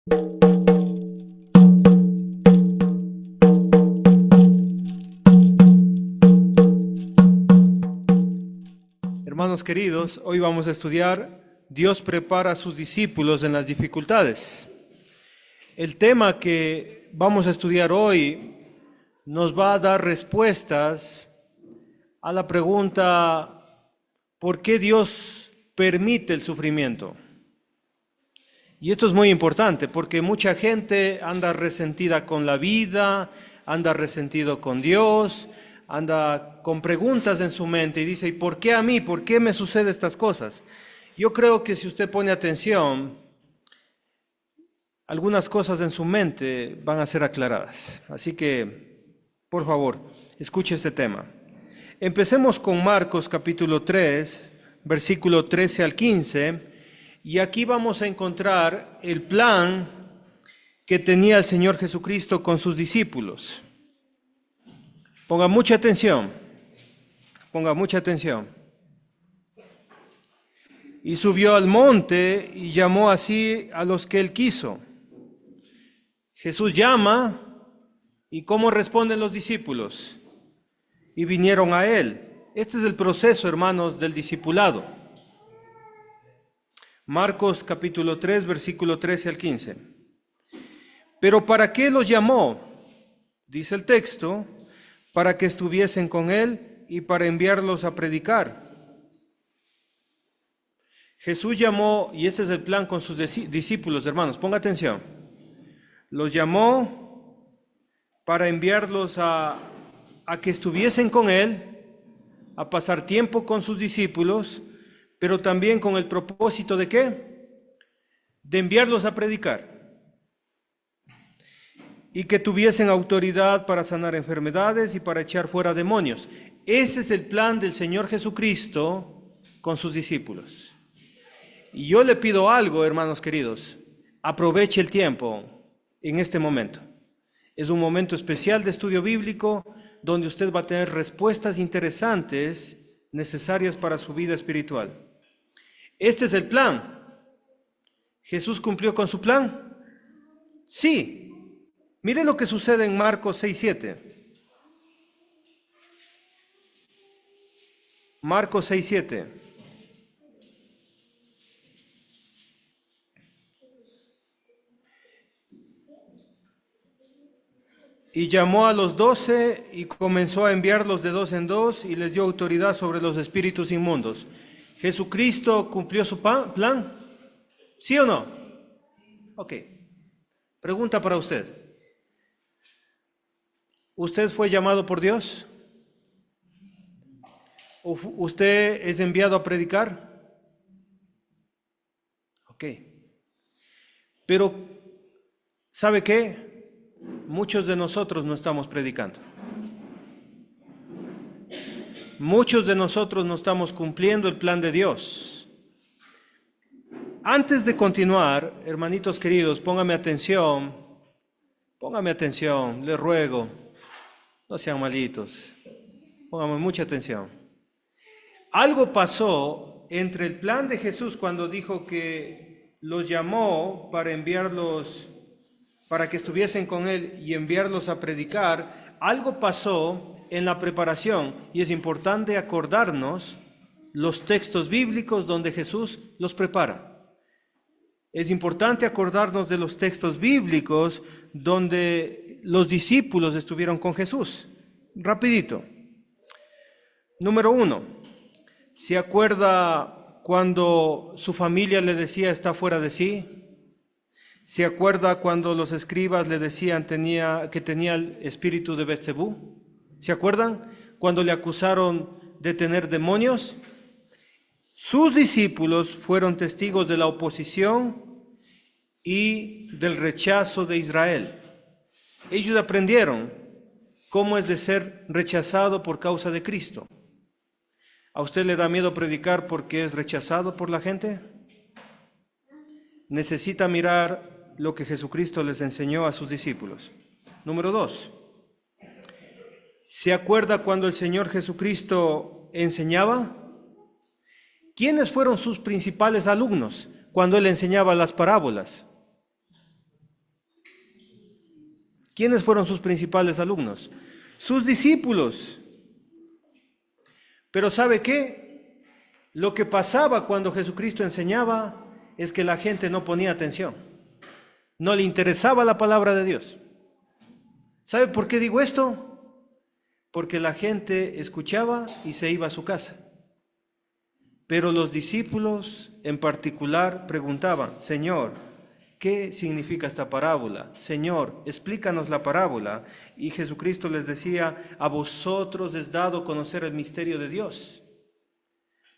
Hermanos queridos, hoy vamos a estudiar Dios prepara a sus discípulos en las dificultades. El tema que vamos a estudiar hoy nos va a dar respuestas a la pregunta ¿por qué Dios permite el sufrimiento? Y esto es muy importante porque mucha gente anda resentida con la vida, anda resentido con Dios, anda con preguntas en su mente y dice, ¿y por qué a mí? ¿Por qué me suceden estas cosas? Yo creo que si usted pone atención, algunas cosas en su mente van a ser aclaradas. Así que, por favor, escuche este tema. Empecemos con Marcos capítulo 3, versículo 13 al 15. Y aquí vamos a encontrar el plan que tenía el Señor Jesucristo con sus discípulos. Ponga mucha atención, ponga mucha atención. Y subió al monte y llamó así a los que él quiso. Jesús llama, ¿y cómo responden los discípulos? Y vinieron a él. Este es el proceso, hermanos, del discipulado. Marcos capítulo 3, versículo 13 al 15. Pero ¿para qué los llamó? Dice el texto, para que estuviesen con él y para enviarlos a predicar. Jesús llamó, y este es el plan con sus discípulos, hermanos, ponga atención. Los llamó para enviarlos a que estuviesen con él, a pasar tiempo con sus discípulos, pero también con el propósito ¿de qué? De enviarlos a predicar. Y que tuviesen autoridad para sanar enfermedades y para echar fuera demonios. Ese es el plan del Señor Jesucristo con sus discípulos. Y yo le pido algo, hermanos queridos, aproveche el tiempo en este momento. Es un momento especial de estudio bíblico donde usted va a tener respuestas interesantes necesarias para su vida espiritual. Este es el plan. ¿Jesús cumplió con su plan? Sí. Mire lo que sucede en Marcos 6:7. Marcos 6:7. Y llamó a los 12 y comenzó a enviarlos de dos en dos y les dio autoridad sobre los espíritus inmundos. ¿Jesucristo cumplió su plan? ¿Sí o no? Ok. Pregunta para usted. ¿Usted fue llamado por Dios? ¿Usted es enviado a predicar? Ok. Pero, ¿sabe qué? Muchos de nosotros no estamos predicando. Muchos de nosotros no estamos cumpliendo el plan de Dios. Antes de continuar, hermanitos queridos, póngame atención, les ruego, no sean malitos, póngame mucha atención. Algo pasó entre el plan de Jesús cuando dijo que los llamó para enviarlos, para que estuviesen con él y enviarlos a predicar. Algo pasó en la preparación y es importante acordarnos los textos bíblicos donde Jesús los prepara. Es importante acordarnos de los textos bíblicos donde los discípulos estuvieron con Jesús. Rapidito. Número 1. ¿Se acuerda cuando su familia le decía está fuera de sí? ¿Se acuerda cuando los escribas le decían que tenía el espíritu de Beelzebú? ¿Se acuerdan? Cuando le acusaron de tener demonios. Sus discípulos fueron testigos de la oposición y del rechazo de Israel. Ellos aprendieron cómo es de ser rechazado por causa de Cristo. ¿A usted le da miedo predicar porque es rechazado por la gente? Necesita mirar lo que Jesucristo les enseñó a sus discípulos. Número 2. ¿Se acuerda cuando el Señor Jesucristo enseñaba? ¿Quiénes fueron sus principales alumnos cuando Él enseñaba las parábolas? ¿Quiénes fueron sus principales alumnos? Sus discípulos. Pero ¿sabe qué? Lo que pasaba cuando Jesucristo enseñaba es que la gente no ponía atención. No le interesaba la palabra de Dios. ¿Sabe por qué digo esto? Porque la gente escuchaba y se iba a su casa. Pero los discípulos en particular preguntaban: Señor, ¿qué significa esta parábola? Señor, explícanos la parábola. Y Jesucristo les decía: a vosotros es dado conocer el misterio de Dios,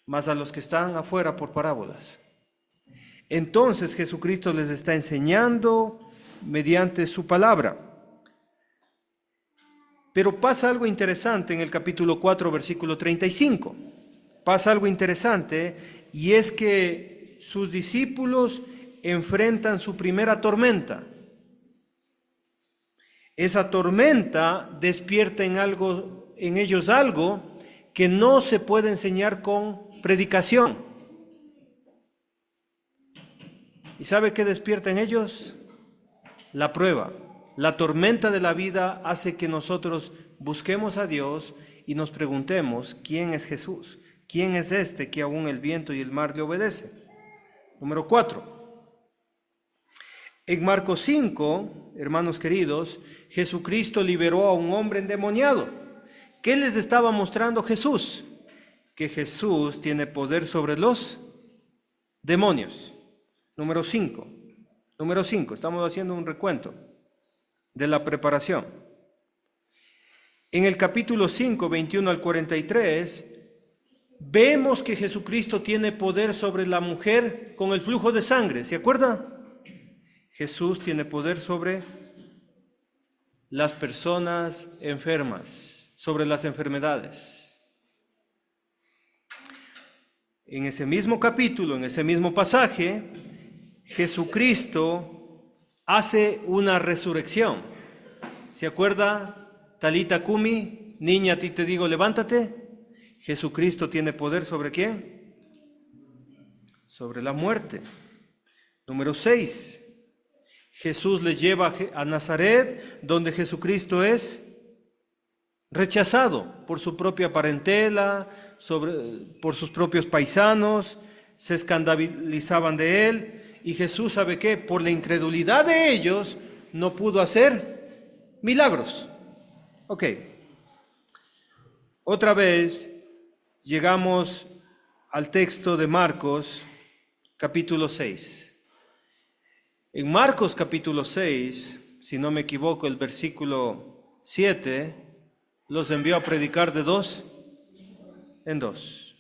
mas a los que están afuera por parábolas. Entonces Jesucristo les está enseñando mediante su palabra. Pero pasa algo interesante en el capítulo 4, versículo 35. Pasa algo interesante, y es que sus discípulos enfrentan su primera tormenta. Esa tormenta despierta en ellos algo que no se puede enseñar con predicación. ¿Y sabe qué despierta en ellos? La prueba. La tormenta de la vida hace que nosotros busquemos a Dios y nos preguntemos: ¿quién es Jesús? ¿Quién es este que aún el viento y el mar le obedecen? Número 4. En Marcos 5, hermanos queridos, Jesucristo liberó a un hombre endemoniado. ¿Qué les estaba mostrando Jesús? Que Jesús tiene poder sobre los demonios. Número 5. Estamos haciendo un recuento de la preparación. En el capítulo 5, 21 al 43, vemos que Jesucristo tiene poder sobre la mujer con el flujo de sangre. ¿Se acuerda? Jesús tiene poder sobre las personas enfermas, sobre las enfermedades. En ese mismo capítulo, en ese mismo pasaje, Jesucristo hace una resurrección. ¿Se acuerda? Talita Kumi, niña, a ti te digo, levántate. Jesucristo tiene poder ¿sobre quién? Sobre la muerte. Número 6. Jesús les lleva a Nazaret, donde Jesucristo es rechazado por su propia parentela, por sus propios paisanos, se escandalizaban de él. Y Jesús, ¿sabe qué? Por la incredulidad de ellos, no pudo hacer milagros. Ok. Otra vez llegamos al texto de Marcos, capítulo 6. En Marcos, capítulo 6, si no me equivoco, el versículo 7, los envió a predicar de 2 en 2.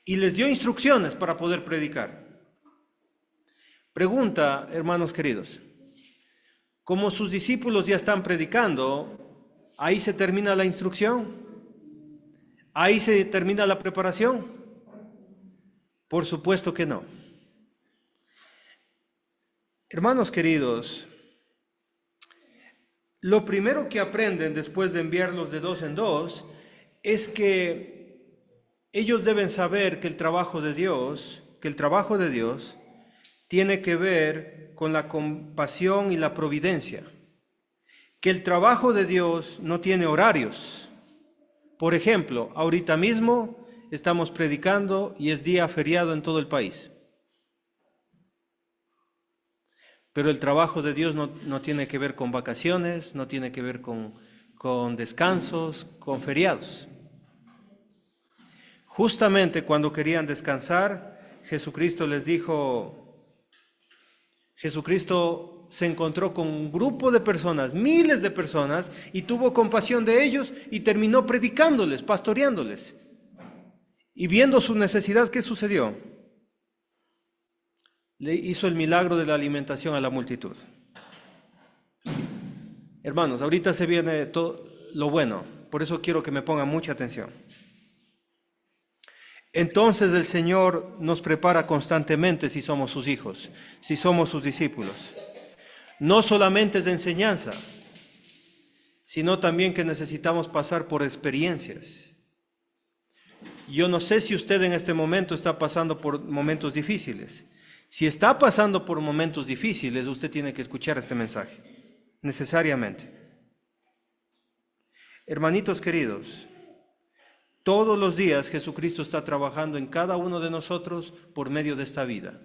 Y les dio instrucciones para poder predicar. Pregunta, hermanos queridos, como sus discípulos ya están predicando, ¿ahí se termina la instrucción? ¿Ahí se termina la preparación? Por supuesto que no. Hermanos queridos, lo primero que aprenden después de enviarlos de 2 en 2 es que ellos deben saber que el trabajo de Dios tiene que ver con la compasión y la providencia, que el trabajo de Dios no tiene horarios. Por ejemplo, ahorita mismo estamos predicando y es día feriado en todo el país. Pero el trabajo de Dios no tiene que ver con vacaciones, no tiene que ver con descansos, con feriados. Justamente cuando querían descansar, Jesucristo se encontró con un grupo de personas, miles de personas, y tuvo compasión de ellos y terminó predicándoles, pastoreándoles. Y viendo su necesidad, ¿qué sucedió? Le hizo el milagro de la alimentación a la multitud. Hermanos, ahorita se viene todo lo bueno, por eso quiero que me pongan mucha atención. Entonces el Señor nos prepara constantemente si somos sus hijos, si somos sus discípulos. No solamente es de enseñanza, sino también que necesitamos pasar por experiencias. Yo no sé si usted en este momento está pasando por momentos difíciles. Si está pasando por momentos difíciles, usted tiene que escuchar este mensaje. necesariamente. Hermanitos queridos, todos los días Jesucristo está trabajando en cada uno de nosotros por medio de esta vida.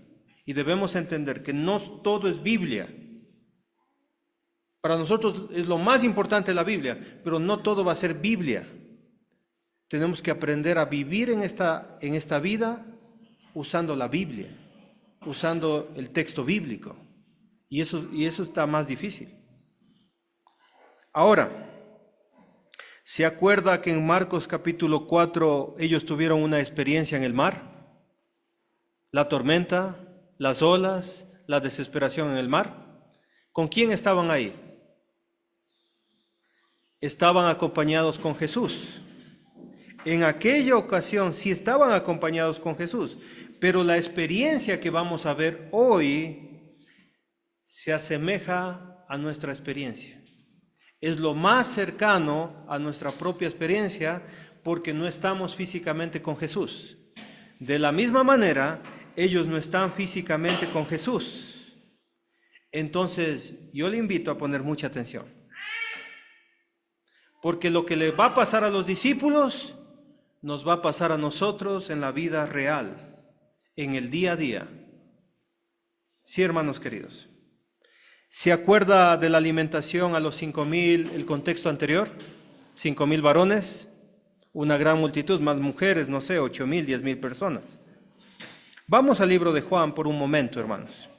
Y debemos entender que no todo es Biblia. Para nosotros es lo más importante la Biblia, pero no todo va a ser Biblia. Tenemos que aprender a vivir en esta vida usando la Biblia, usando el texto bíblico. Y eso está más difícil. Ahora, ¿se acuerda que en Marcos capítulo 4 ellos tuvieron una experiencia en el mar? La tormenta, las olas, la desesperación en el mar. ¿Con quién estaban ahí? Estaban acompañados con Jesús. En aquella ocasión sí estaban acompañados con Jesús, pero la experiencia que vamos a ver hoy se asemeja a nuestra experiencia. Es lo más cercano a nuestra propia experiencia porque no estamos físicamente con Jesús. De la misma manera, ellos no están físicamente con Jesús. Entonces, yo le invito a poner mucha atención. Porque lo que le va a pasar a los discípulos, nos va a pasar a nosotros en la vida real, en el día a día. Sí, hermanos queridos. ¿Se acuerda de la alimentación a los 5,000, el contexto anterior? 5,000 varones, una gran multitud, más mujeres, no sé, 8,000, 10,000 personas. Vamos al libro de Juan por un momento, hermanos.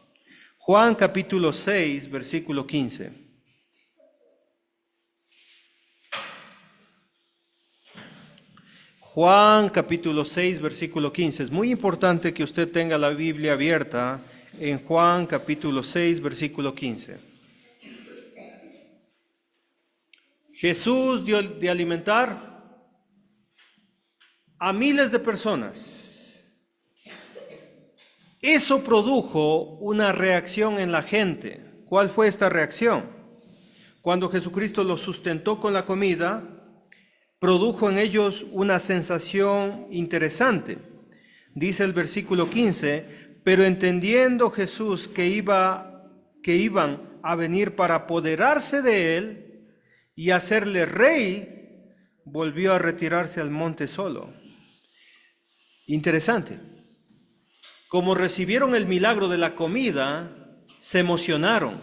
Juan capítulo 6, versículo 15. Juan capítulo 6, versículo 15. Es muy importante que usted tenga la Biblia abierta en Juan capítulo 6, versículo 15. Jesús dio de alimentar a miles de personas. Eso produjo una reacción en la gente. ¿Cuál fue esta reacción? Cuando Jesucristo los sustentó con la comida, produjo en ellos una sensación interesante. Dice el versículo 15, pero entendiendo Jesús que iban a venir para apoderarse de él y hacerle rey, volvió a retirarse al monte solo. Interesante. Como recibieron el milagro de la comida, se emocionaron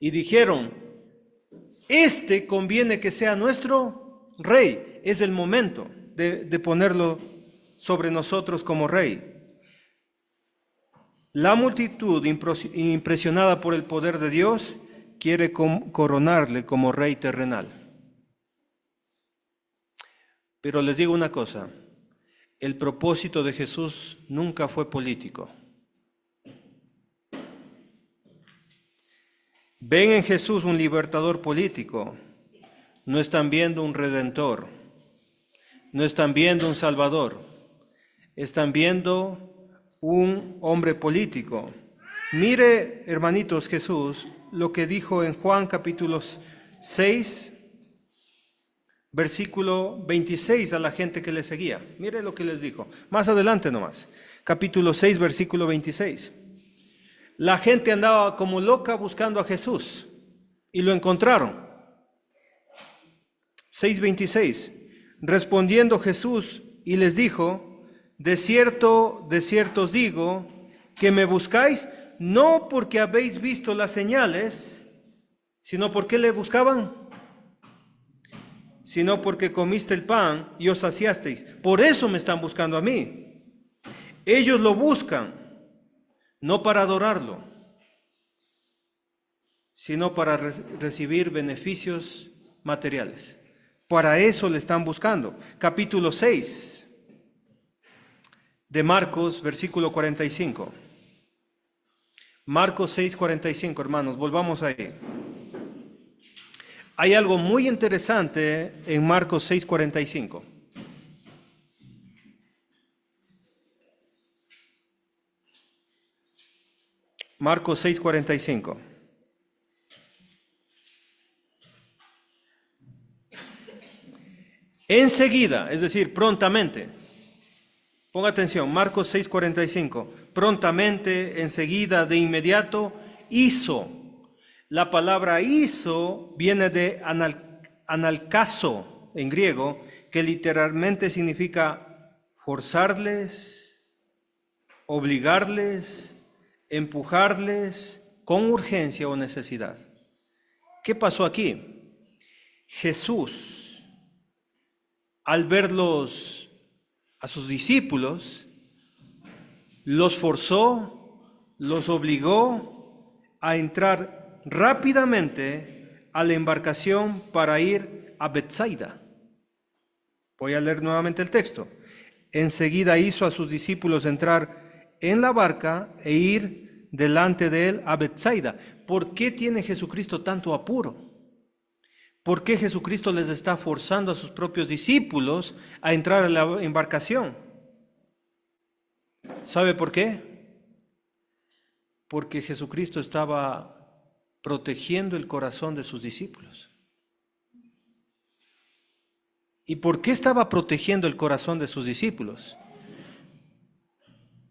y dijeron, este conviene que sea nuestro rey. Es el momento de ponerlo sobre nosotros como rey. La multitud, impresionada por el poder de Dios, quiere coronarle como rey terrenal. Pero les digo una cosa, el propósito de Jesús nunca fue político. Ven en Jesús un libertador político, no están viendo un redentor, no están viendo un salvador, están viendo un hombre político. Mire, hermanitos, Jesús, lo que dijo en Juan capítulo 6, versículo 26 a la gente que le seguía. Mire lo que les dijo. Más adelante nomás. Capítulo 6, versículo 26. La gente andaba como loca buscando a Jesús y lo encontraron. 6:26. Respondiendo Jesús y les dijo, de cierto os digo, que me buscáis no porque habéis visto las señales, sino porque le buscaban, sino porque comiste el pan y os saciasteis. Por eso me están buscando a mí. Ellos lo buscan, no para adorarlo, sino para recibir beneficios materiales. Para eso le están buscando. Capítulo 6 de Marcos, versículo 45. Marcos 6, 45, hermanos, volvamos ahí. Hay algo muy interesante en Marcos 6, 45. Marcos 6, 45. Enseguida, es decir, prontamente. Ponga atención, Marcos 6, 45. Prontamente, enseguida, de inmediato, hizo La palabra iso viene de analcazo en griego, que literalmente significa forzarles, obligarles, empujarles con urgencia o necesidad. ¿Qué pasó aquí? Jesús, al verlos a sus discípulos, los forzó, los obligó a entrar rápidamente a la embarcación para ir a Betsaida. Voy a leer nuevamente el texto. Enseguida hizo a sus discípulos entrar en la barca e ir delante de él a Betsaida. ¿Por qué tiene Jesucristo tanto apuro? ¿Por qué Jesucristo les está forzando a sus propios discípulos a entrar a la embarcación? ¿Sabe por qué? Porque Jesucristo estaba protegiendo el corazón de sus discípulos. ¿Y por qué estaba protegiendo el corazón de sus discípulos?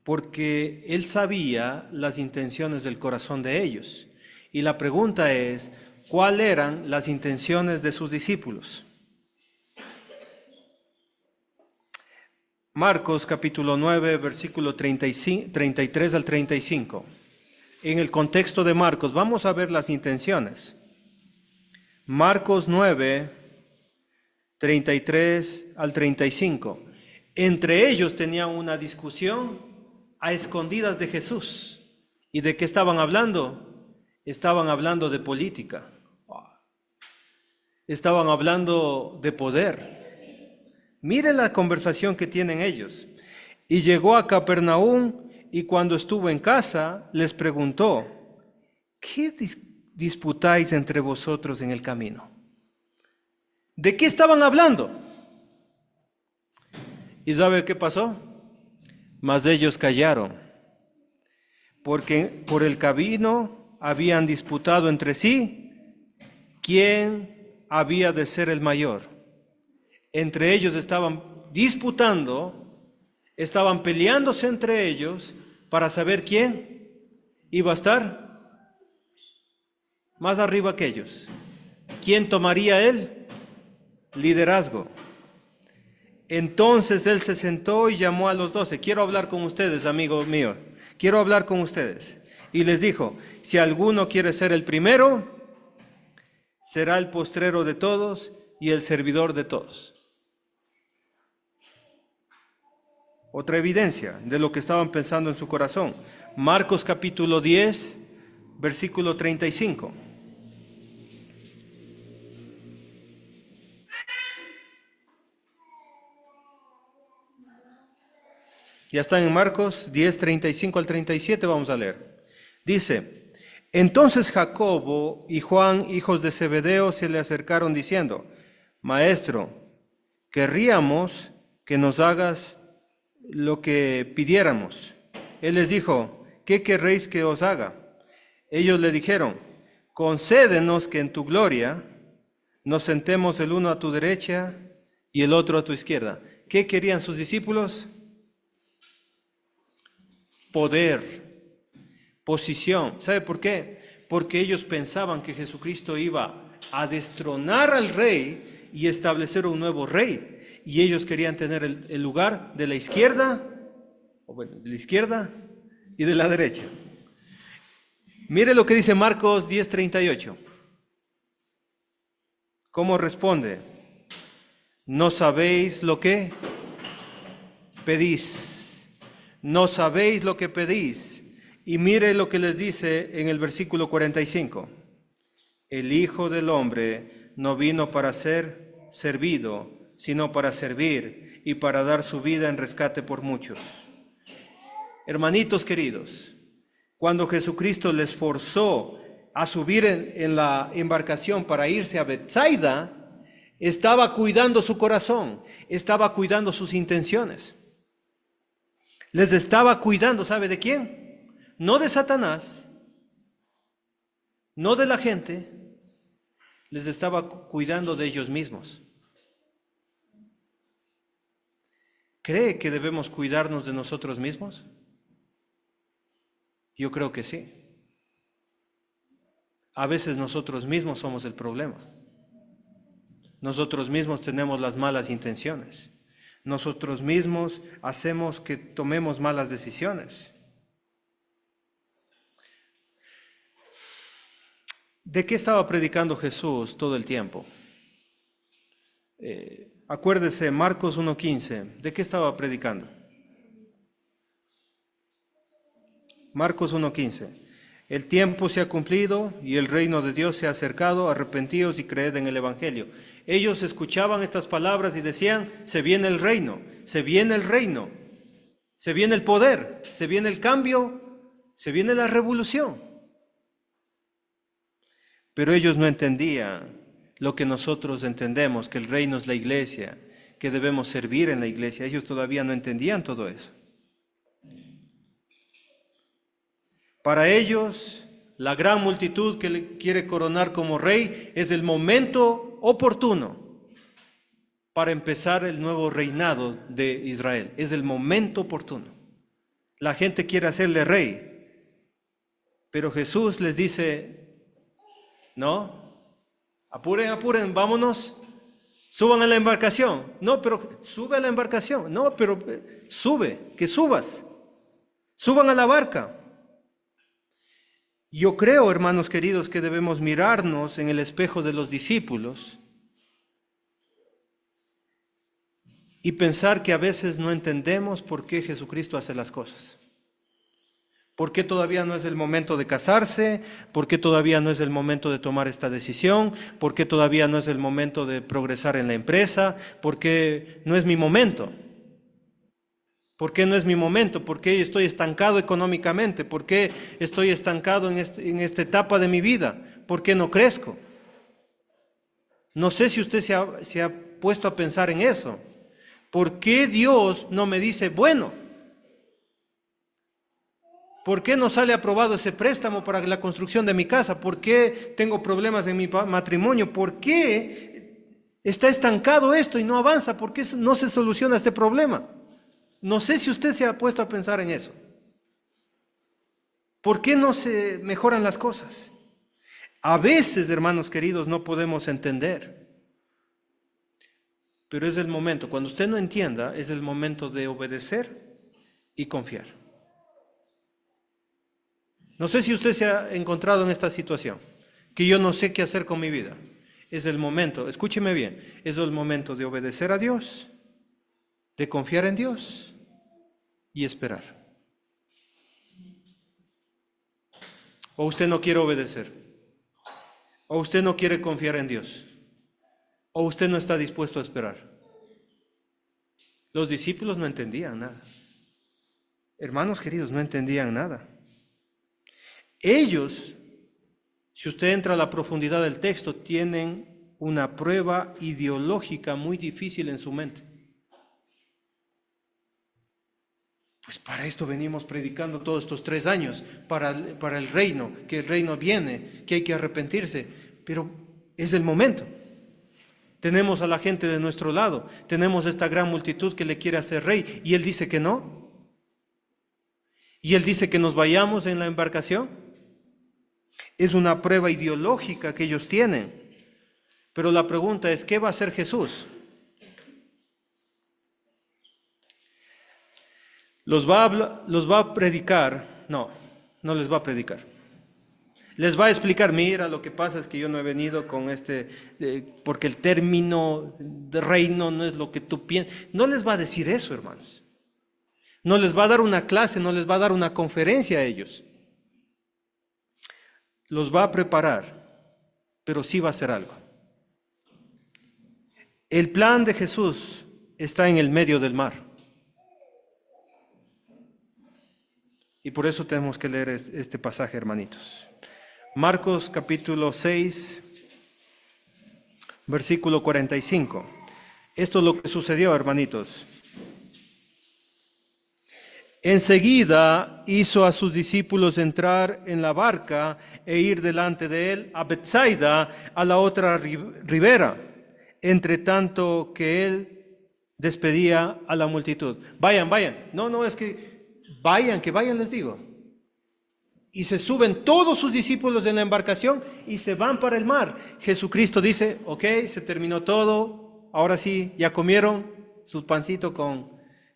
Porque Él sabía las intenciones del corazón de ellos. Y la pregunta es, ¿cuáles eran las intenciones de sus discípulos? Marcos capítulo 9, versículo 33 al 35. En el contexto de Marcos, vamos a ver las intenciones. Marcos 9, 33 al 35. Entre ellos tenían una discusión a escondidas de Jesús. ¿Y de qué estaban hablando? Estaban hablando de política. Estaban hablando de poder. Mire la conversación que tienen ellos. Y llegó a Capernaum y cuando estuvo en casa les preguntó, ¿qué disputáis entre vosotros en el camino? ¿De qué estaban hablando? ¿Y sabe qué pasó? Mas ellos callaron, porque por el camino habían disputado entre sí quién había de ser el mayor. Entre ellos estaban disputando, estaban peleándose entre ellos para saber quién iba a estar más arriba que ellos. ¿Quién tomaría el liderazgo? Entonces él se sentó y llamó a los 12. Quiero hablar con ustedes, amigos míos. Quiero hablar con ustedes. Y les dijo, si alguno quiere ser el primero, será el postrero de todos y el servidor de todos. Otra evidencia de lo que estaban pensando en su corazón. Marcos capítulo 10, versículo 35. Ya están en Marcos 10, 35 al 37, vamos a leer. Dice, entonces Jacobo y Juan, hijos de Zebedeo, se le acercaron diciendo, Maestro, querríamos que nos hagas lo que pidiéramos. Él les dijo, ¿qué querréis que os haga? Ellos le dijeron, concédenos que en tu gloria nos sentemos el uno a tu derecha y el otro a tu izquierda. ¿Qué querían sus discípulos? Poder, posición. ¿Sabe por qué? Porque ellos pensaban que Jesucristo iba a destronar al rey y establecer un nuevo rey. Y ellos querían tener el lugar de la izquierda, de la izquierda y de la derecha. Mire lo que dice Marcos 10:38. ¿Cómo responde? ¿No sabéis lo que pedís? ¿No sabéis lo que pedís? Y mire lo que les dice en el versículo 45. El Hijo del Hombre no vino para ser servido, sino para servir y para dar su vida en rescate por muchos. Hermanitos queridos, cuando Jesucristo les forzó a subir en la embarcación para irse a Betsaida, estaba cuidando su corazón, estaba cuidando sus intenciones. Les estaba cuidando, ¿sabe de quién? No de Satanás, no de la gente, les estaba cuidando de ellos mismos. ¿Cree que debemos cuidarnos de nosotros mismos? Yo creo que sí. A veces nosotros mismos somos el problema. Nosotros mismos tenemos las malas intenciones. Nosotros mismos hacemos que tomemos malas decisiones. ¿De qué estaba predicando Jesús todo el tiempo? Acuérdese, Marcos 1:15. ¿De qué estaba predicando? Marcos 1:15. El tiempo se ha cumplido y el reino de Dios se ha acercado, arrepentíos y creed en el Evangelio. Ellos escuchaban estas palabras y decían, se viene el reino, se viene el reino, se viene el poder, se viene el cambio, se viene la revolución. Pero ellos no entendían lo que nosotros entendemos, que el reino es la iglesia, que debemos servir en la iglesia. Ellos todavía no entendían todo eso. Para ellos, la gran multitud que le quiere coronar como rey es el momento oportuno para empezar el nuevo reinado de Israel. Es el momento oportuno. La gente quiere hacerle rey, pero Jesús les dice, no, apuren, apuren, vámonos, suban a la embarcación. No, pero sube a la embarcación. No, pero sube, que subas. Suban a la barca. Yo creo, hermanos queridos, que debemos mirarnos en el espejo de los discípulos y pensar que a veces no entendemos por qué Jesucristo hace las cosas. ¿Por qué todavía no es el momento de casarse? ¿Por qué todavía no es el momento de tomar esta decisión? ¿Por qué todavía no es el momento de progresar en la empresa? ¿Por qué no es mi momento? ¿Por qué no es mi momento? ¿Por qué estoy estancado económicamente? ¿Por qué estoy estancado en esta etapa de mi vida? ¿Por qué no crezco? No sé si usted se ha puesto a pensar en eso. ¿Por qué Dios no me dice, bueno, ¿por qué no sale aprobado ese préstamo para la construcción de mi casa? ¿Por qué tengo problemas en mi matrimonio? ¿Por qué está estancado esto y no avanza? ¿Por qué no se soluciona este problema? No sé si usted se ha puesto a pensar en eso. ¿Por qué no se mejoran las cosas? A veces, hermanos queridos, no podemos entender. Pero es el momento, cuando usted no entienda, es el momento de obedecer y confiar. No sé si usted se ha encontrado en esta situación, que yo no sé qué hacer con mi vida. Es el momento, escúcheme bien, es el momento de obedecer a Dios, de confiar en Dios y esperar. O usted no quiere obedecer, o usted no quiere confiar en Dios, o usted no está dispuesto a esperar. Los discípulos no entendían nada. Hermanos queridos, no entendían nada. Ellos, si usted entra a la profundidad del texto, tienen una prueba ideológica muy difícil en su mente. Pues para esto venimos predicando todos estos 3 años, para el reino, que el reino viene, que hay que arrepentirse, pero es el momento. Tenemos a la gente de nuestro lado, tenemos esta gran multitud que le quiere hacer rey, y él dice que no. Y él dice que nos vayamos en la embarcación. Es una prueba ideológica que ellos tienen. Pero la pregunta es, ¿qué va a hacer Jesús? ¿Los va a predicar? No, no les va a predicar. Les va a explicar, mira, lo que pasa es que yo no he venido con porque el término de reino no es lo que tú piensas. No les va a decir eso, hermanos. No les va a dar una clase, no les va a dar una conferencia a ellos. Los va a preparar, pero sí va a hacer algo. El plan de Jesús está en el medio del mar. Y por eso tenemos que leer este pasaje, hermanitos. Marcos capítulo 6, versículo 45. Esto es lo que sucedió, hermanitos. Enseguida hizo a sus discípulos entrar en la barca e ir delante de él a Betsaida, a la otra ribera, entre tanto que él despedía a la multitud. Vayan. No, es que vayan les digo. Y se suben todos sus discípulos en la embarcación y se van para el mar. Jesucristo dice, ok, se terminó todo, ahora sí, ya comieron sus pancitos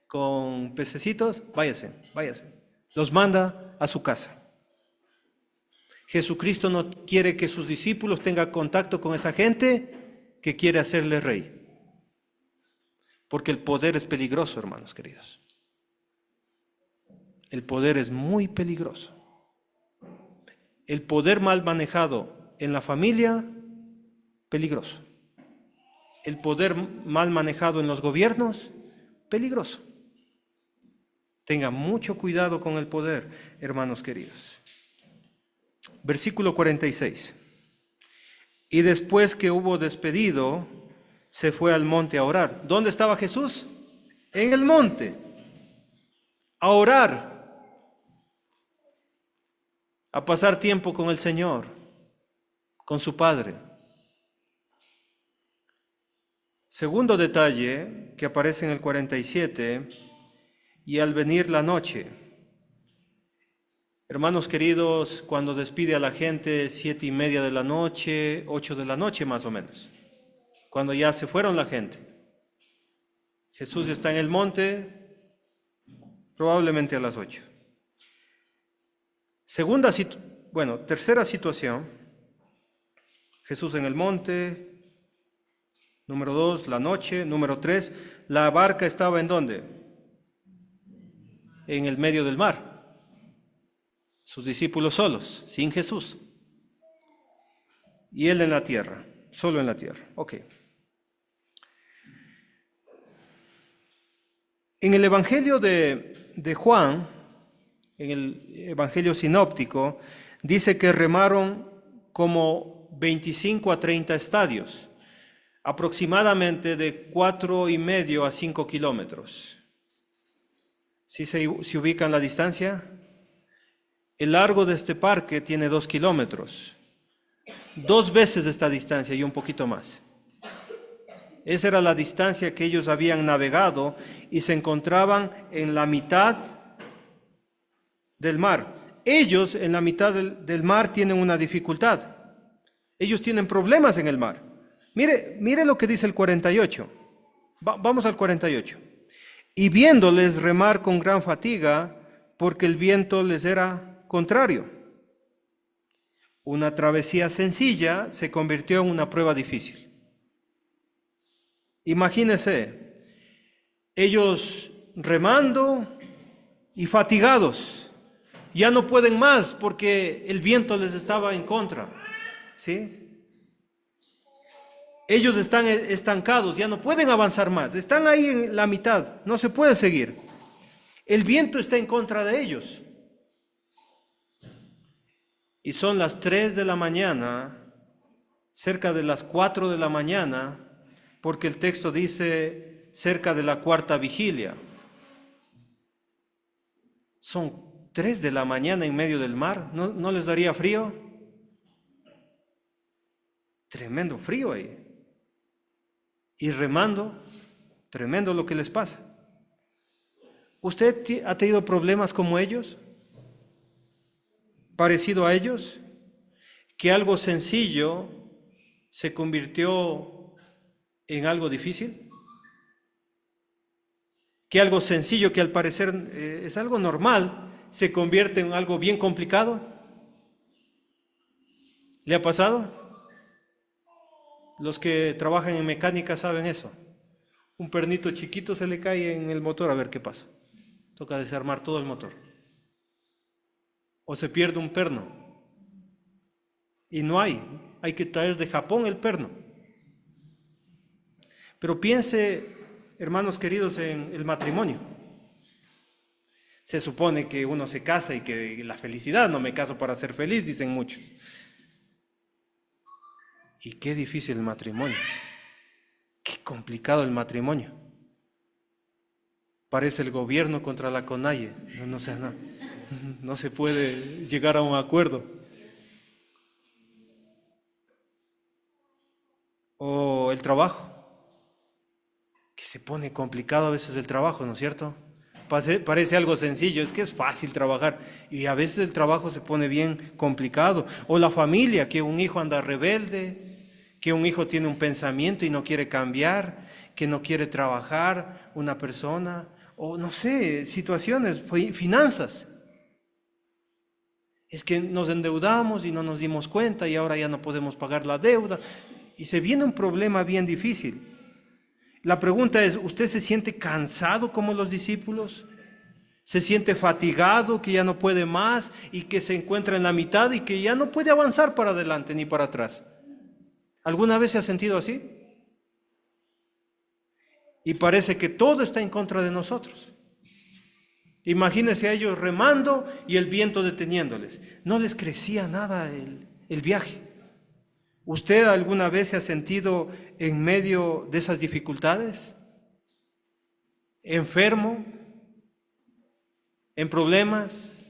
con pececitos, váyase. Los manda a su casa. Jesucristo no quiere que sus discípulos tengan contacto con esa gente que quiere hacerle rey. Porque el poder es peligroso, hermanos queridos. El poder es muy peligroso. El poder mal manejado en la familia, peligroso. El poder mal manejado en los gobiernos, peligroso. Tenga mucho cuidado con el poder, hermanos queridos. Versículo 46. Y después que hubo despedido, se fue al monte a orar. ¿Dónde estaba Jesús? En el monte. A orar. A pasar tiempo con el Señor, con su Padre. Segundo detalle que aparece en el 47, y al venir la noche. Hermanos queridos, cuando despide a la gente 7:30 de la noche, 8 de la noche más o menos, cuando ya se fueron la gente. Jesús está en el monte, probablemente a las 8. Tercera situación, Jesús en el monte. Número 2, la noche. Número 3, la barca estaba ¿en dónde? En el medio del mar. Sus discípulos solos, sin Jesús. Y él en la tierra, solo en la tierra. Ok. En el Evangelio de Juan, en el Evangelio sinóptico, dice que remaron como 25 a 30 estadios, aproximadamente de 4,5 a 5 kilómetros. ¿Sí se ubican la distancia? El largo de este parque tiene 2 kilómetros. 2 veces esta distancia y un poquito más. Esa era la distancia que ellos habían navegado y se encontraban en la mitad del mar. Ellos en la mitad del mar tienen una dificultad. Ellos tienen problemas en el mar. Mire lo que dice el 48. Vamos al 48. Y viéndoles remar con gran fatiga, porque el viento les era contrario. Una travesía sencilla se convirtió en una prueba difícil. Imagínense, ellos remando y fatigados, ya no pueden más porque el viento les estaba en contra, ¿sí? Ellos están estancados, ya no pueden avanzar más, están ahí en la mitad, no se puede seguir. El viento está en contra de ellos. Y son las 3 de la mañana, cerca de las 4 de la mañana, porque el texto dice cerca de la 4ª vigilia. Son 3 de la mañana en medio del mar, ¿no les daría frío? Tremendo frío ahí. Y remando, tremendo lo que les pasa. ¿Usted ha tenido problemas como ellos? ¿Parecido a ellos? ¿Que algo sencillo se convirtió en algo difícil? ¿Que algo sencillo, que al parecer es algo normal, se convierte en algo bien complicado? ¿Le ha pasado? Los que trabajan en mecánica saben eso. Un pernito chiquito se le cae en el motor, a ver qué pasa. Toca desarmar todo el motor. O se pierde un perno. Y no hay que traer de Japón el perno. Pero piense, hermanos queridos, en el matrimonio. Se supone que uno se casa y que la felicidad, no me caso para ser feliz, dicen muchos. Y qué difícil el matrimonio. Qué complicado el matrimonio. Parece el gobierno contra la CONAIE. No se puede llegar a un acuerdo. O el trabajo, que se pone complicado a veces el trabajo, ¿no es cierto? Parece algo sencillo, es que es fácil trabajar y a veces el trabajo se pone bien complicado. O la familia, que un hijo anda rebelde, que un hijo tiene un pensamiento y no quiere cambiar, que no quiere trabajar, una persona, o no sé, situaciones, finanzas. Es que nos endeudamos y no nos dimos cuenta y ahora ya no podemos pagar la deuda y se viene un problema bien difícil. La pregunta es, ¿usted se siente cansado como los discípulos? ¿Se siente fatigado, que ya no puede más y que se encuentra en la mitad y que ya no puede avanzar para adelante ni para atrás? ¿Alguna vez se ha sentido así? Y parece que todo está en contra de nosotros. Imagínense a ellos remando y el viento deteniéndoles. No les crecía nada el viaje. ¿Usted alguna vez se ha sentido en medio de esas dificultades? ¿Enfermo? ¿En problemas?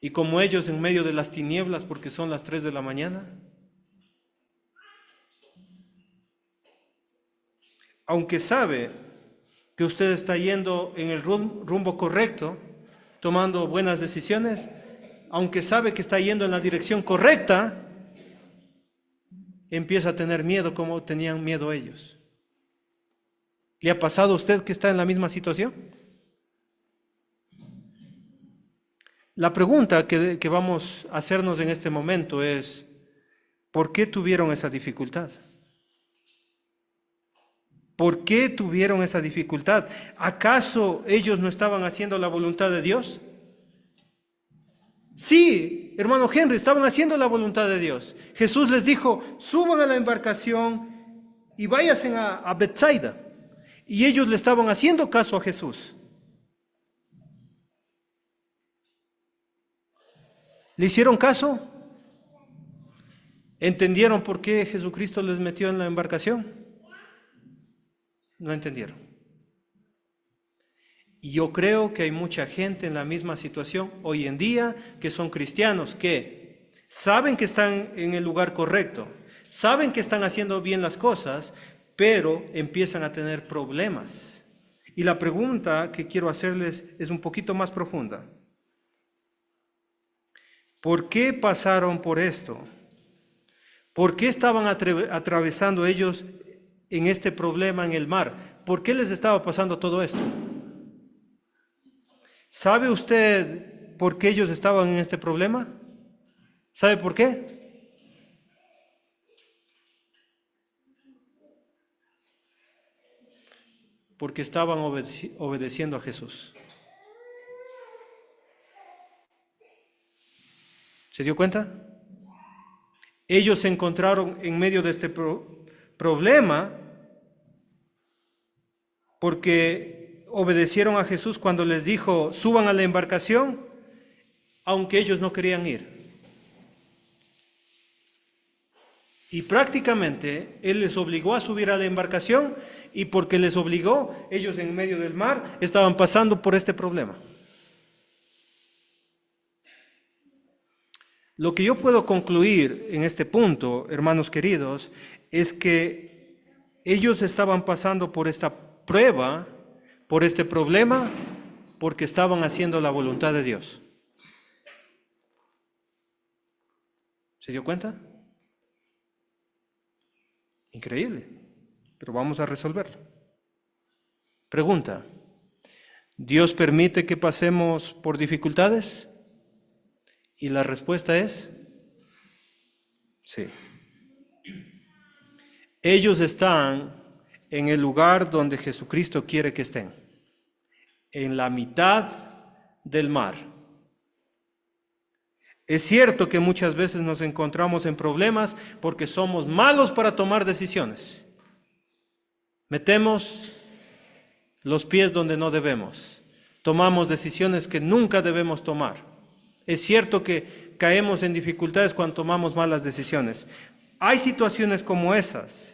Y como ellos en medio de las tinieblas porque son las 3 de la mañana. Aunque sabe que usted está yendo en el rumbo correcto, tomando buenas decisiones, aunque sabe que está yendo en la dirección correcta, empieza a tener miedo como tenían miedo ellos. ¿Le ha pasado a usted que está en la misma situación? La pregunta que vamos a hacernos en este momento es, ¿por qué tuvieron esa dificultad? ¿Por qué tuvieron esa dificultad? ¿Acaso ellos no estaban haciendo la voluntad de Dios? Sí, hermano Henry, estaban haciendo la voluntad de Dios. Jesús les dijo, suban a la embarcación y váyanse a Bethsaida. Y ellos le estaban haciendo caso a Jesús. ¿Le hicieron caso? ¿Entendieron por qué Jesucristo les metió en la embarcación? No entendieron. Y yo creo que hay mucha gente en la misma situación hoy en día que son cristianos, que saben que están en el lugar correcto, saben que están haciendo bien las cosas, pero empiezan a tener problemas. Y la pregunta que quiero hacerles es un poquito más profunda. ¿Por qué pasaron por esto? ¿Por qué estaban atravesando ellos en este problema en el mar? ¿Por qué les estaba pasando todo esto? ¿Sabe usted por qué ellos estaban en este problema? ¿Sabe por qué? Porque estaban obedeciendo a Jesús. ¿Se dio cuenta? Ellos se encontraron en medio de este problema porque obedecieron a Jesús cuando les dijo, suban a la embarcación, aunque ellos no querían ir. Y prácticamente Él les obligó a subir a la embarcación y porque les obligó, ellos en medio del mar estaban pasando por este problema. Lo que yo puedo concluir en este punto, hermanos queridos, es que ellos estaban pasando por esta prueba, por este problema, porque estaban haciendo la voluntad de Dios. ¿Se dio cuenta? Increíble, pero vamos a resolverlo. Pregunta, ¿Dios permite que pasemos por dificultades? Y la respuesta es sí. Ellos están en el lugar donde Jesucristo quiere que estén, en la mitad del mar. Es cierto que muchas veces nos encontramos en problemas porque somos malos para tomar decisiones. Metemos los pies donde no debemos. Tomamos decisiones que nunca debemos tomar. Es cierto que caemos en dificultades cuando tomamos malas decisiones. Hay situaciones como esas.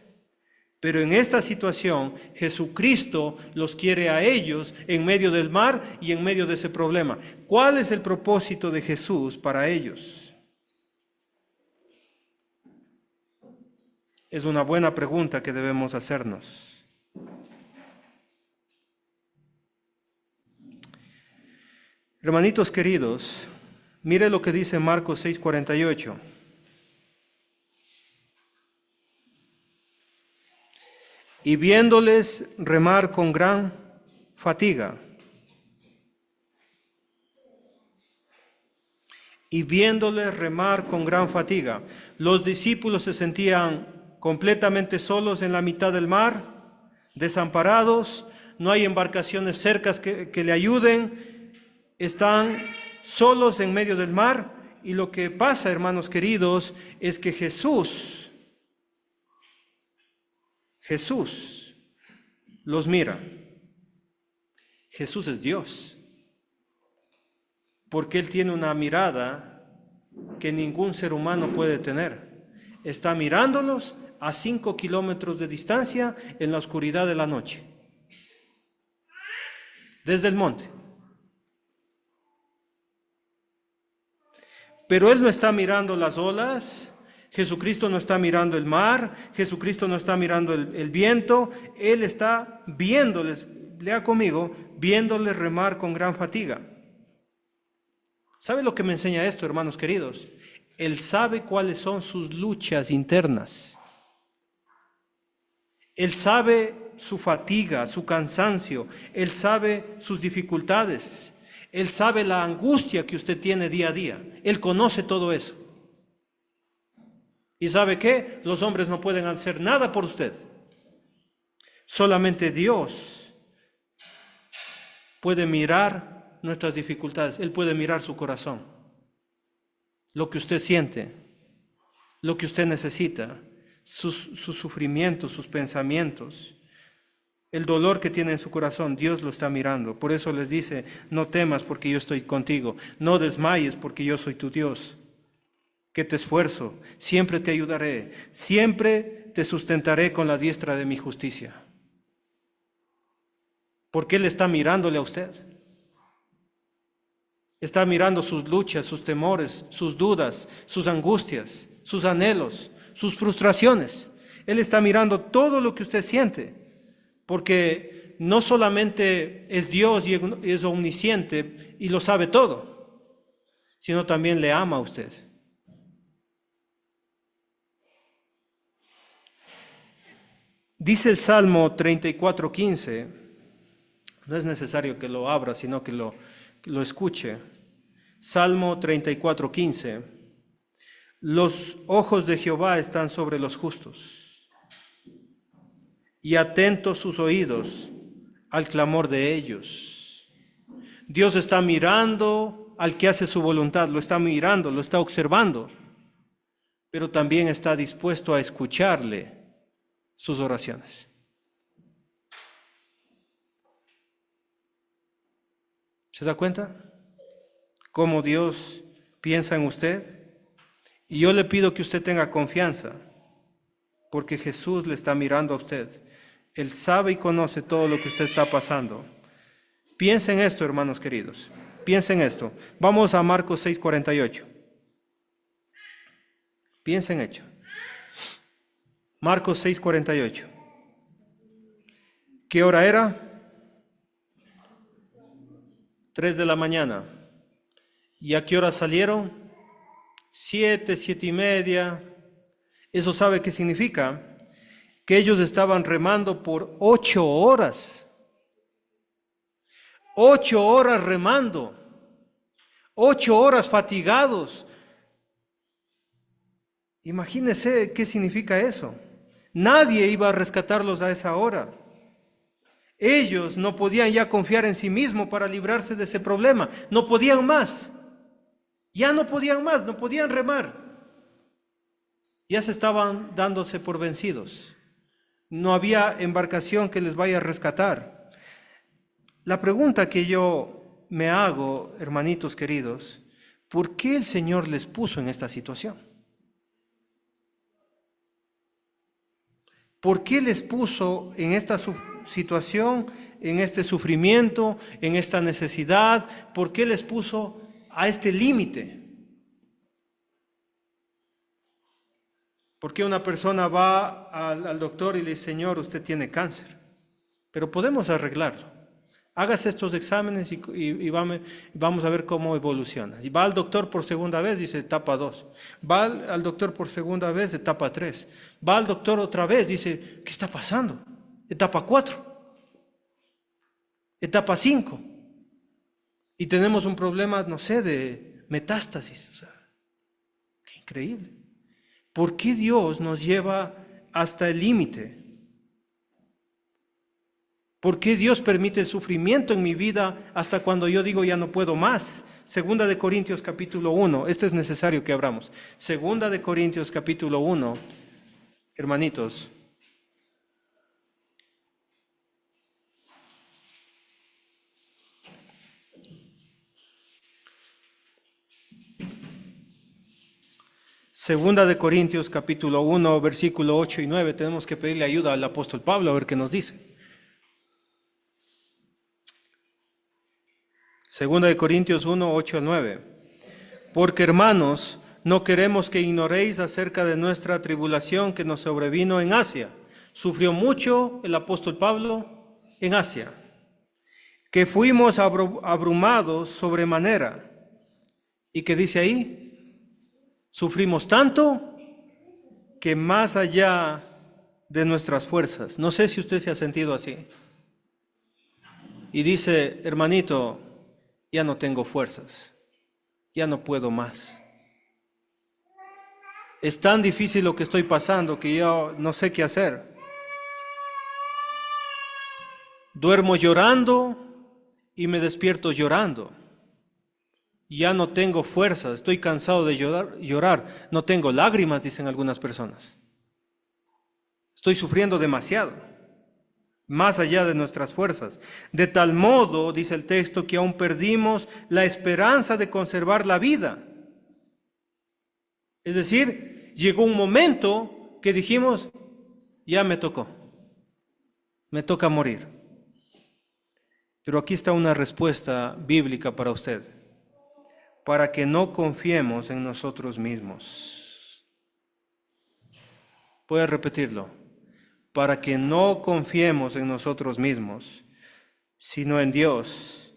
Pero en esta situación, Jesucristo los quiere a ellos en medio del mar y en medio de ese problema. ¿Cuál es el propósito de Jesús para ellos? Es una buena pregunta que debemos hacernos. Hermanitos queridos, mire lo que dice Marcos 6:48. Y viéndoles remar con gran fatiga, los discípulos se sentían completamente solos en la mitad del mar, desamparados, no hay embarcaciones cercas que le ayuden, están solos en medio del mar, y lo que pasa, hermanos queridos, es que Jesús los mira. Jesús es Dios, porque Él tiene una mirada que ningún ser humano puede tener. Está mirándolos a 5 kilómetros de distancia en la oscuridad de la noche, desde el monte. Pero Él no está mirando las olas, Jesucristo no está mirando el mar, Jesucristo no está mirando el viento, Él está viéndoles, lea conmigo, viéndoles remar con gran fatiga. ¿Sabe lo que me enseña esto, hermanos queridos? Él sabe cuáles son sus luchas internas. Él sabe su fatiga, su cansancio, Él sabe sus dificultades, Él sabe la angustia que usted tiene día a día, Él conoce todo eso. ¿Y sabe qué? Los hombres no pueden hacer nada por usted. Solamente Dios puede mirar nuestras dificultades. Él puede mirar su corazón, lo que usted siente, lo que usted necesita, sus sufrimientos, sus pensamientos, el dolor que tiene en su corazón. Dios lo está mirando. Por eso les dice, no temas porque yo estoy contigo, no desmayes porque yo soy tu Dios, que te esfuerzo, siempre te ayudaré, siempre te sustentaré con la diestra de mi justicia. Porque Él está mirándole a usted. Está mirando sus luchas, sus temores, sus dudas, sus angustias, sus anhelos, sus frustraciones. Él está mirando todo lo que usted siente, porque no solamente es Dios y es omnisciente y lo sabe todo, sino también le ama a usted. Dice el Salmo 34:15, no es necesario que lo abra, sino que lo escuche. Salmo 34:15, los ojos de Jehová están sobre los justos, y atentos sus oídos al clamor de ellos. Dios está mirando al que hace su voluntad, lo está mirando, lo está observando, pero también está dispuesto a escucharle sus oraciones. ¿Se da cuenta cómo Dios piensa en usted? Y yo le pido que usted tenga confianza, porque Jesús le está mirando a usted. Él sabe y conoce todo lo que usted está pasando. Piensen en esto, hermanos queridos. Piensen en esto. Vamos a Marcos 6:48. Piensen en ello. Marcos 6:48. ¿Qué hora era? 3 de la mañana. ¿Y a qué hora salieron? 7, 7:30. ¿Eso sabe qué significa? Que ellos estaban remando por 8 horas. 8 horas remando. 8 horas fatigados. Imagínense qué significa eso. Nadie iba a rescatarlos a esa hora. Ellos no podían ya confiar en sí mismos para librarse de ese problema. No podían más. Ya no podían más, no podían remar. Ya se estaban dándose por vencidos. No había embarcación que les vaya a rescatar. La pregunta que yo me hago, hermanitos queridos, ¿por qué el Señor les puso en esta situación? ¿Por qué les puso en esta situación, en este sufrimiento, en esta necesidad? ¿Por qué les puso a este límite? ¿Por qué una persona va al doctor y le dice, Señor, usted tiene cáncer? Pero podemos arreglarlo. hágase estos exámenes y vamos a ver cómo evoluciona. Y va al doctor por segunda vez, dice etapa 2. Va al doctor por segunda vez, etapa 3. Va al doctor otra vez, dice, ¿qué está pasando? Etapa 4. Etapa 5. Y tenemos un problema, no sé, de metástasis. O sea, qué increíble. ¿Por qué Dios nos lleva hasta el límite? ¿Por qué Dios permite el sufrimiento en mi vida hasta cuando yo digo ya no puedo más? Segunda de Corintios capítulo 1, esto es necesario que abramos. Segunda de Corintios capítulo 1, hermanitos. Segunda de Corintios capítulo 1, versículo 8 y 9, tenemos que pedirle ayuda al apóstol Pablo a ver qué nos dice. Segunda de Corintios 1, 8 al 9. Porque hermanos, no queremos que ignoréis acerca de nuestra tribulación que nos sobrevino en Asia. Sufrió mucho el apóstol Pablo en Asia. Que fuimos abrumados sobremanera. ¿Y qué dice ahí? Sufrimos tanto que más allá de nuestras fuerzas. No sé si usted se ha sentido así. Y dice, hermanito, ya no tengo fuerzas, ya no puedo más. Es tan difícil lo que estoy pasando que yo no sé qué hacer. Duermo llorando y me despierto llorando. Ya no tengo fuerzas, estoy cansado de llorar. No tengo lágrimas, dicen algunas personas. Estoy sufriendo demasiado, más allá de nuestras fuerzas. De tal modo, dice el texto, que aún perdimos la esperanza de conservar la vida. Es decir, llegó un momento que dijimos, ya me tocó, me toca morir. Pero aquí está una respuesta bíblica para usted. Para que no confiemos en nosotros mismos. Voy a repetirlo. Para que no confiemos en nosotros mismos, sino en Dios,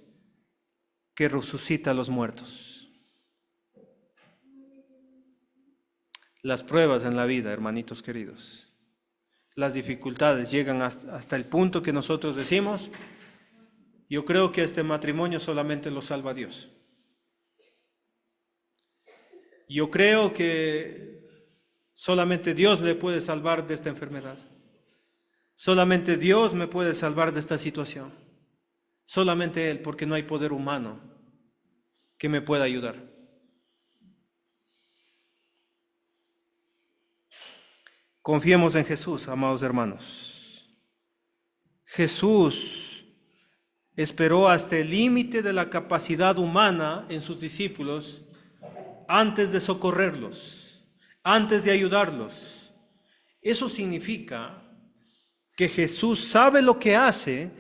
que resucita a los muertos. Las pruebas en la vida, hermanitos queridos, las dificultades llegan hasta el punto que nosotros decimos, yo creo que este matrimonio solamente lo salva Dios. Yo creo que solamente Dios le puede salvar de esta enfermedad. Solamente Dios me puede salvar de esta situación. Solamente Él, porque no hay poder humano que me pueda ayudar. Confiemos en Jesús, amados hermanos. Jesús esperó hasta el límite de la capacidad humana en sus discípulos antes de socorrerlos, antes de ayudarlos. Eso significa que Jesús sabe lo que hace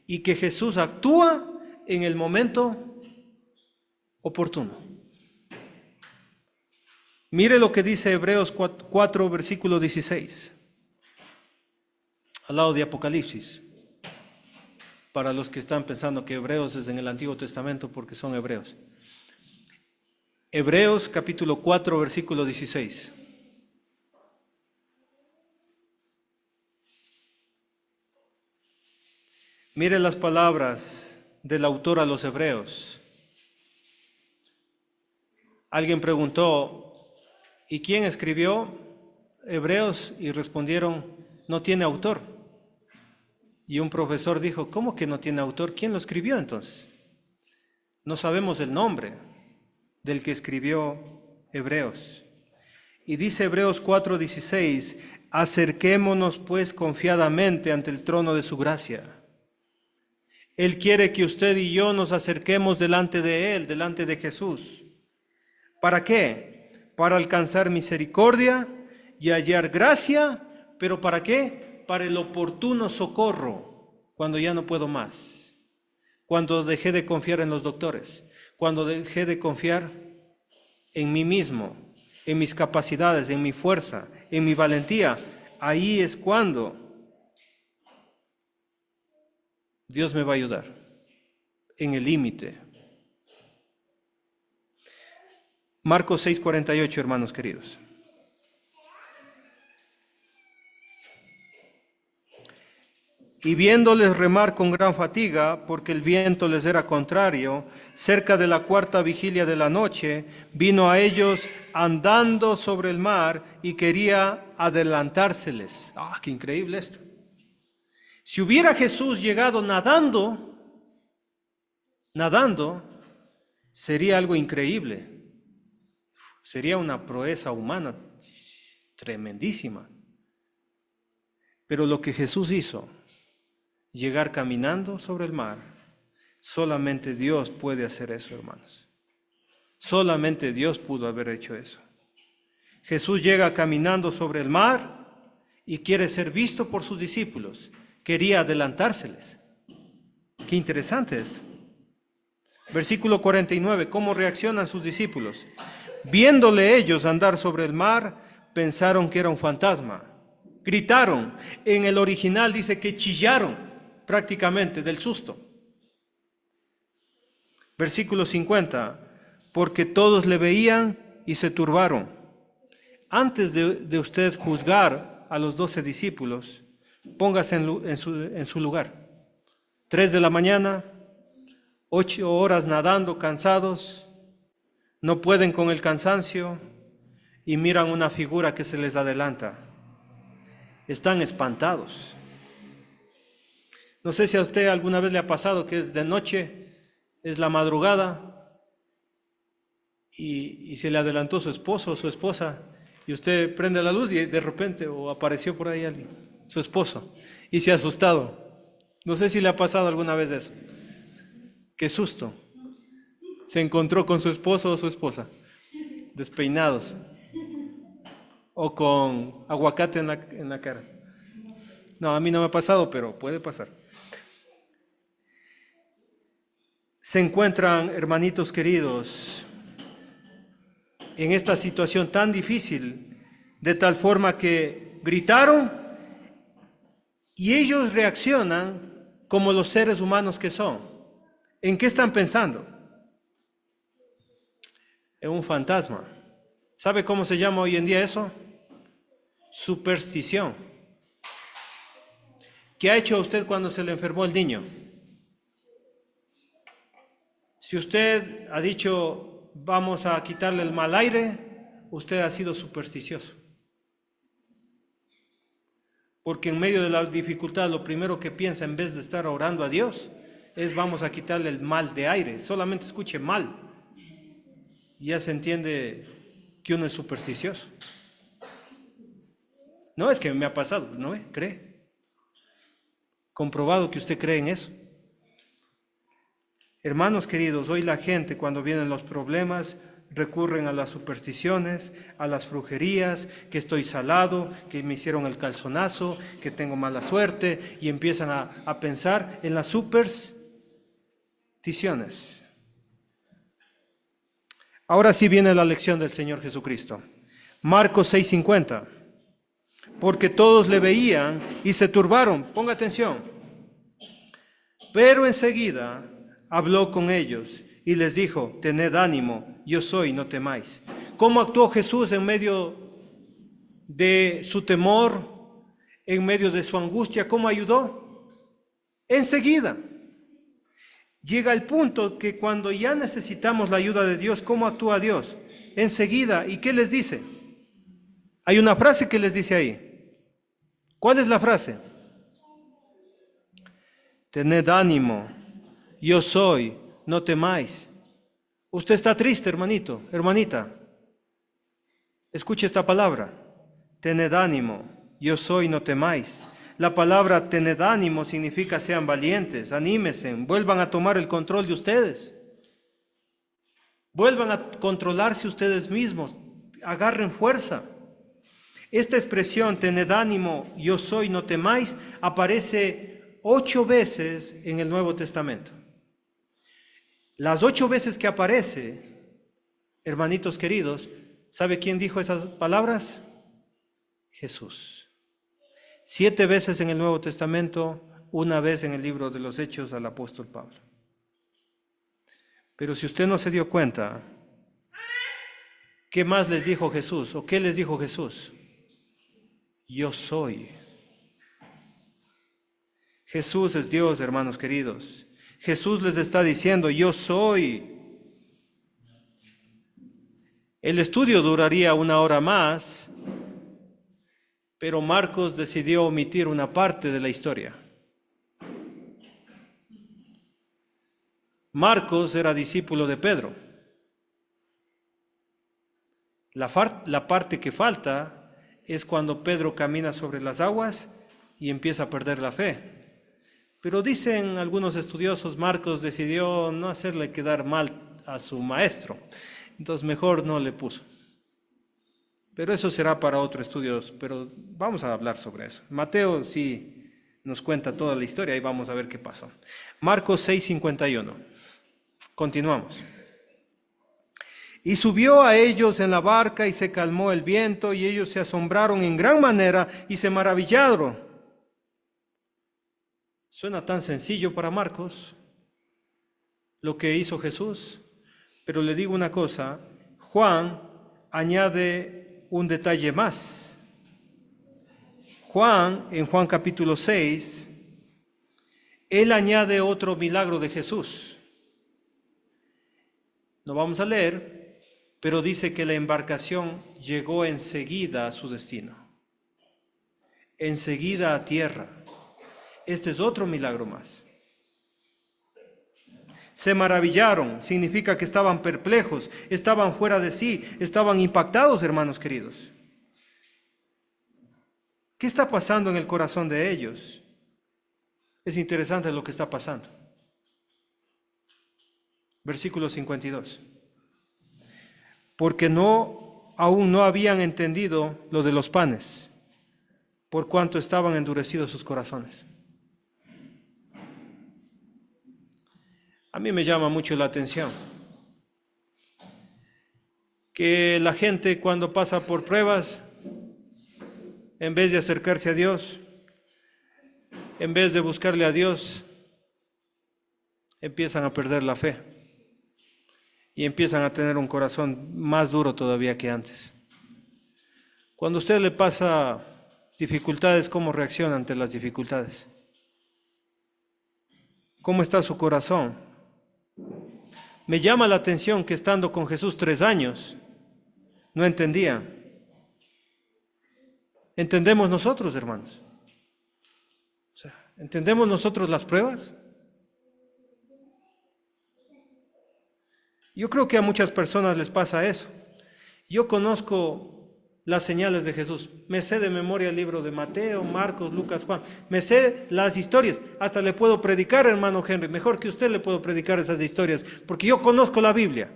y que Jesús actúa en el momento oportuno. Mire lo que dice Hebreos 4, versículo 16, al lado de Apocalipsis, para los que están pensando que Hebreos es en el Antiguo Testamento porque son hebreos. Hebreos capítulo 4, versículo 16. Mire las palabras del autor a los hebreos. Alguien preguntó, ¿y quién escribió Hebreos? Y respondieron, no tiene autor. Y un profesor dijo, ¿cómo que no tiene autor? ¿Quién lo escribió entonces? No sabemos el nombre del que escribió Hebreos. Y dice Hebreos 4:16, acerquémonos pues confiadamente ante el trono de su gracia. Él quiere que usted y yo nos acerquemos delante de Él, delante de Jesús. ¿Para qué? Para alcanzar misericordia y hallar gracia, pero ¿para qué? Para el oportuno socorro, cuando ya no puedo más, cuando dejé de confiar en los doctores, cuando dejé de confiar en mí mismo, en mis capacidades, en mi fuerza, en mi valentía. Ahí es cuando Dios me va a ayudar. en el límite. Marcos 6:48, hermanos queridos. Y viéndoles remar con gran fatiga, porque el viento les era contrario, cerca de la cuarta vigilia de la noche, vino a ellos andando sobre el mar y quería adelantárseles. ¡Ah, qué increíble esto! Si hubiera Jesús llegado nadando, sería algo increíble. Sería una proeza humana tremendísima. Pero lo que Jesús hizo, llegar caminando sobre el mar, solamente Dios puede hacer eso, hermanos. Solamente Dios pudo haber hecho eso. Jesús llega caminando sobre el mar y quiere ser visto por sus discípulos. Quería adelantárseles. Qué interesante esto. Versículo 49, ¿cómo reaccionan sus discípulos? Viéndole ellos andar sobre el mar, pensaron que era un fantasma. Gritaron. En el original dice que chillaron prácticamente del susto. Versículo 50, porque todos le veían y se turbaron. Antes de usted juzgar a los 12 discípulos, póngase en su lugar. 3 de la mañana, 8 horas nadando, cansados, no pueden con el cansancio y miran una figura que se les adelanta. Están espantados. No sé si a usted alguna vez le ha pasado que es de noche, es la madrugada y se le adelantó su esposo o su esposa y usted prende la luz y de repente o apareció por ahí alguien, su esposo, y se ha asustado. No sé si le ha pasado alguna vez eso. Qué susto. Se encontró con su esposo o su esposa, despeinados o con aguacate en la cara. No, a mí no me ha pasado, pero puede pasar. Se encuentran, hermanitos queridos, en esta situación tan difícil, de tal forma que gritaron y ellos reaccionan como los seres humanos que son. ¿En qué están pensando? En un fantasma. ¿Sabe cómo se llama hoy en día eso? Superstición. ¿Qué ha hecho usted cuando se le enfermó el niño? Si usted ha dicho, vamos a quitarle el mal aire, usted ha sido supersticioso. Porque en medio de la dificultad, lo primero que piensa en vez de estar orando a Dios, es vamos a quitarle el mal de aire. Solamente escuche mal. Y ya se entiende que uno es supersticioso. No es que me ha pasado, ¿no? ¿Cree? Comprobado que usted cree en eso. Hermanos queridos, hoy la gente cuando vienen los problemas recurren a las supersticiones, a las brujerías, que estoy salado, que me hicieron el calzonazo, que tengo mala suerte, y empiezan a pensar en las supersticiones. Ahora sí viene la lección del Señor Jesucristo. Marcos 6:50. Porque todos le veían y se turbaron. Ponga atención. Pero enseguida habló con ellos y les dijo, tened ánimo, yo soy, no temáis. ¿Cómo actuó Jesús en medio de su temor, en medio de su angustia? ¿Cómo ayudó? Enseguida. Llega el punto que cuando ya necesitamos la ayuda de Dios, ¿cómo actúa Dios? Enseguida. ¿Y qué les dice? Hay una frase que les dice ahí. ¿Cuál es la frase? Tened ánimo, yo soy, no temáis. Usted está triste, hermanito, hermanita. Escuche esta palabra. Tened ánimo, yo soy, no temáis. La palabra tened ánimo significa sean valientes, anímense, vuelvan a tomar el control de ustedes. Vuelvan a controlarse ustedes mismos, agarren fuerza. Esta expresión, tened ánimo, yo soy, no temáis, aparece 8 veces en el Nuevo Testamento. Las 8 veces que aparece, hermanitos queridos, ¿sabe quién dijo esas palabras? Jesús. 7 veces en el Nuevo Testamento, 1 vez en el libro de los Hechos al apóstol Pablo. Pero si usted no se dio cuenta, ¿qué más les dijo Jesús? ¿O qué les dijo Jesús? Yo soy. Jesús es Dios, hermanos queridos. Jesús les está diciendo, yo soy. El estudio duraría 1 hora más, pero Marcos decidió omitir una parte de la historia. Marcos era discípulo de Pedro. La parte que falta es cuando Pedro camina sobre las aguas y empieza a perder la fe. Pero dicen algunos estudiosos, Marcos decidió no hacerle quedar mal a su maestro, entonces mejor no le puso. Pero eso será para otro estudio, pero vamos a hablar sobre eso. Mateo sí nos cuenta toda la historia y vamos a ver qué pasó. Marcos 6:51. Continuamos. Y subió a ellos en la barca y se calmó el viento y ellos se asombraron en gran manera y se maravillaron. Suena tan sencillo para Marcos lo que hizo Jesús, pero le digo una cosa, Juan añade un detalle más. Juan, en Juan capítulo 6, él añade otro milagro de Jesús. No vamos a leer, pero dice que la embarcación llegó enseguida a su destino, enseguida a tierra. Este es otro milagro más. Se maravillaron, significa que estaban perplejos, estaban fuera de sí, estaban impactados, hermanos queridos. ¿Qué está pasando en el corazón de ellos? Es interesante lo que está pasando. Versículo 52. Porque aún no habían entendido lo de los panes, por cuanto estaban endurecidos sus corazones. A mí me llama mucho la atención que la gente cuando pasa por pruebas, en vez de acercarse a Dios, en vez de buscarle a Dios, empiezan a perder la fe y empiezan a tener un corazón más duro todavía que antes. Cuando a usted le pasa dificultades, ¿cómo reacciona ante las dificultades? ¿Cómo está su corazón? Me llama la atención que estando con Jesús 3 años, no entendía. ¿Entendemos nosotros, hermanos? ¿Entendemos nosotros las pruebas? Yo creo que a muchas personas les pasa eso. Yo conozco las señales de Jesús. Me sé de memoria el libro de Mateo, Marcos, Lucas, Juan. Me sé las historias. Hasta le puedo predicar, hermano Henry. Mejor que usted le puedo predicar esas historias, porque yo conozco la Biblia.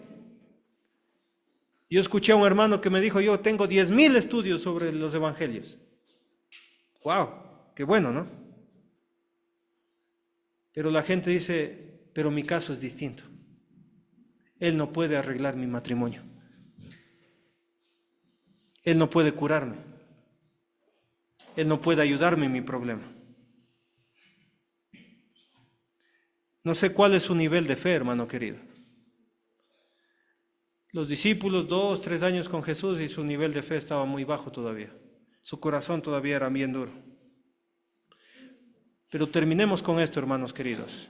Yo escuché a un hermano que me dijo, yo tengo 10,000 estudios sobre los evangelios. ¡Wow! ¡Qué bueno!, ¿no? Pero la gente dice, pero mi caso es distinto. Él no puede arreglar mi matrimonio. Él no puede curarme. Él no puede ayudarme en mi problema. No sé cuál es su nivel de fe, hermano querido. Los discípulos, 2, 3 años con Jesús y su nivel de fe estaba muy bajo todavía. Su corazón todavía era bien duro. Pero terminemos con esto, hermanos queridos.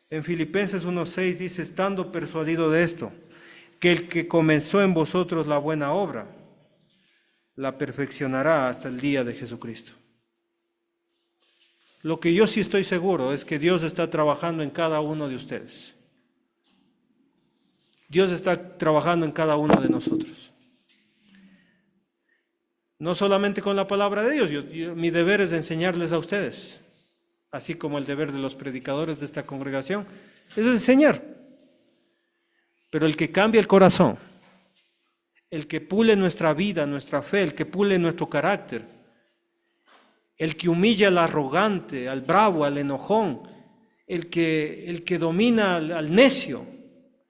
En Filipenses 1:6 dice, estando persuadido de esto, que el que comenzó en vosotros la buena obra, la perfeccionará hasta el día de Jesucristo. Lo que yo sí estoy seguro es que Dios está trabajando en cada uno de ustedes. Dios está trabajando en cada uno de nosotros. No solamente con la palabra de Dios, mi deber es enseñarles a ustedes, así como el deber de los predicadores de esta congregación, es enseñar. Pero el que cambia el corazón, el que pule nuestra vida, nuestra fe, el que pule nuestro carácter, el que humilla al arrogante, al bravo, al enojón, el que domina al necio,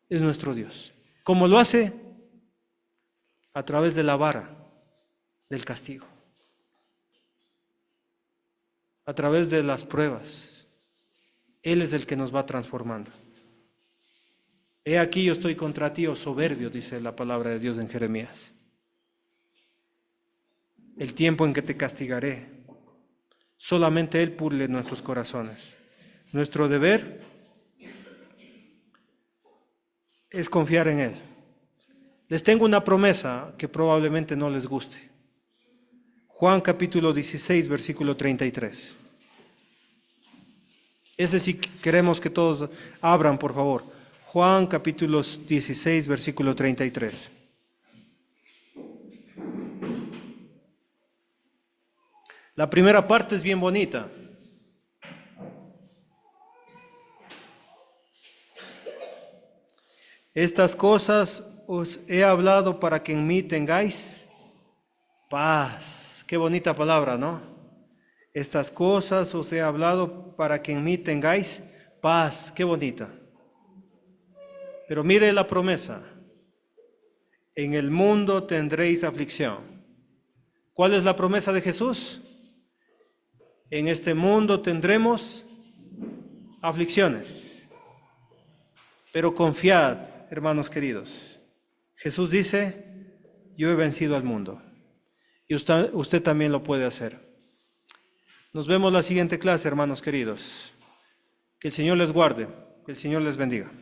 es nuestro Dios. ¿Cómo lo hace? A través de la vara del castigo, a través de las pruebas. Él es el que nos va transformando. He aquí yo estoy contra ti, oh soberbio, dice la palabra de Dios en Jeremías. El tiempo en que te castigaré. Solamente Él pule nuestros corazones. Nuestro deber es confiar en Él. Les tengo una promesa que probablemente no les guste. Juan capítulo 16, versículo 33. Ese sí queremos que todos abran, por favor. Juan capítulo 16, versículo 33. La primera parte es bien bonita. Estas cosas os he hablado para que en mí tengáis paz. Qué bonita palabra, ¿no? Estas cosas os he hablado para que en mí tengáis paz. Qué bonita. Pero mire la promesa. En el mundo tendréis aflicción. ¿Cuál es la promesa de Jesús? En este mundo tendremos aflicciones. Pero confiad, hermanos queridos. Jesús dice, yo he vencido al mundo. Y usted también lo puede hacer. Nos vemos la siguiente clase, hermanos queridos. Que el Señor les guarde, que el Señor les bendiga.